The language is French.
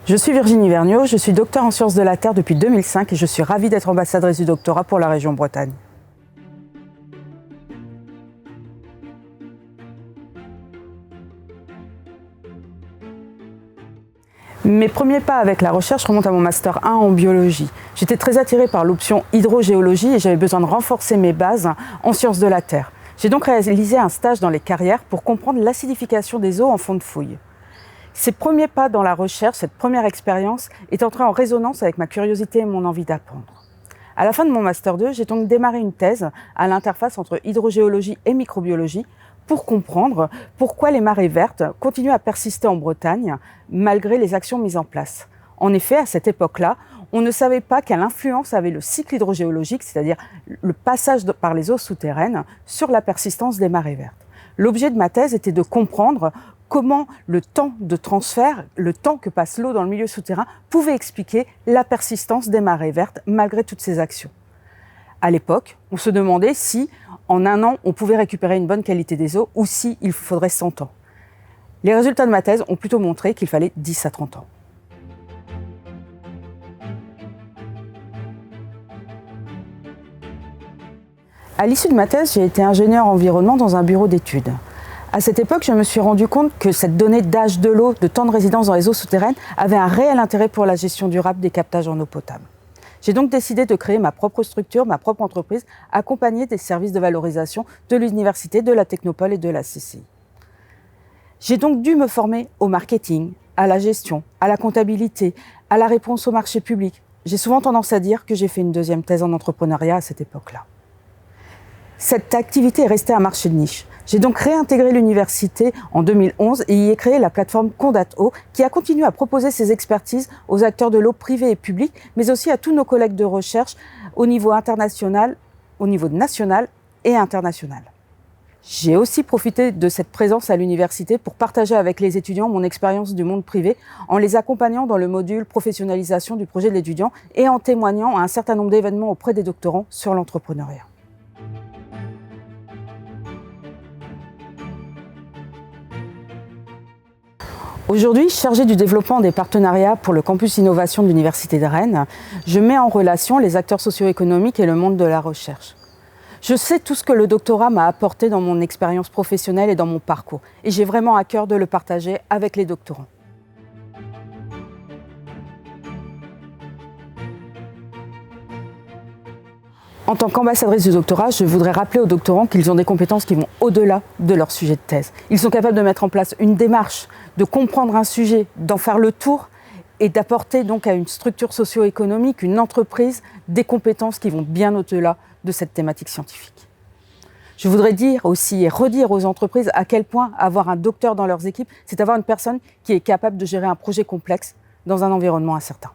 Je suis Virginie Vergniaud, je suis docteur en sciences de la Terre depuis 2005 et je suis ravie d'être ambassadrice du doctorat pour la région Bretagne. Mes premiers pas avec la recherche remontent à mon Master 1 en biologie. J'étais très attirée par l'option hydrogéologie et j'avais besoin de renforcer mes bases en sciences de la Terre. J'ai donc réalisé un stage dans les carrières pour comprendre l'acidification des eaux en fond de fouille. Ces premiers pas dans la recherche, cette première expérience, est entrée en résonance avec ma curiosité et mon envie d'apprendre. À la fin de mon Master 2, j'ai donc démarré une thèse à l'interface entre hydrogéologie et microbiologie pour comprendre pourquoi les marées vertes continuent à persister en Bretagne malgré les actions mises en place. En effet, à cette époque-là, on ne savait pas quelle influence avait le cycle hydrogéologique, c'est-à-dire le passage par les eaux souterraines, sur la persistance des marées vertes. L'objet de ma thèse était de comprendre comment le temps de transfert, le temps que passe l'eau dans le milieu souterrain, pouvait expliquer la persistance des marées vertes malgré toutes ces actions. À l'époque, on se demandait si, en un an, on pouvait récupérer une bonne qualité des eaux ou si il faudrait 100 ans. Les résultats de ma thèse ont plutôt montré qu'il fallait 10 à 30 ans. À l'issue de ma thèse, j'ai été ingénieur environnement dans un bureau d'études. À cette époque, je me suis rendu compte que cette donnée d'âge de l'eau, de temps de résidence dans les eaux souterraines, avait un réel intérêt pour la gestion durable des captages en eau potable. J'ai donc décidé de créer ma propre structure, ma propre entreprise, accompagnée des services de valorisation de l'université, de la Technopole et de la CCI. J'ai donc dû me former au marketing, à la gestion, à la comptabilité, à la réponse au marché public. J'ai souvent tendance à dire que j'ai fait une deuxième thèse en entrepreneuriat à cette époque-là. Cette activité est restée un marché de niche. J'ai donc réintégré l'université en 2011 et y ai créé la plateforme Condat.eau qui a continué à proposer ses expertises aux acteurs de l'eau privée et publique, mais aussi à tous nos collègues de recherche au niveau international, au niveau national et international. J'ai aussi profité de cette présence à l'université pour partager avec les étudiants mon expérience du monde privé en les accompagnant dans le module professionnalisation du projet de l'étudiant et en témoignant à un certain nombre d'événements auprès des doctorants sur l'entrepreneuriat. Aujourd'hui, chargée du développement des partenariats pour le campus innovation de l'Université de Rennes, je mets en relation les acteurs socio-économiques et le monde de la recherche. Je sais tout ce que le doctorat m'a apporté dans mon expérience professionnelle et dans mon parcours, et j'ai vraiment à cœur de le partager avec les doctorants. En tant qu'ambassadrice du doctorat, je voudrais rappeler aux doctorants qu'ils ont des compétences qui vont au-delà de leur sujet de thèse. Ils sont capables de mettre en place une démarche, de comprendre un sujet, d'en faire le tour et d'apporter donc à une structure socio-économique, une entreprise, des compétences qui vont bien au-delà de cette thématique scientifique. Je voudrais dire aussi et redire aux entreprises à quel point avoir un docteur dans leurs équipes, c'est avoir une personne qui est capable de gérer un projet complexe dans un environnement incertain.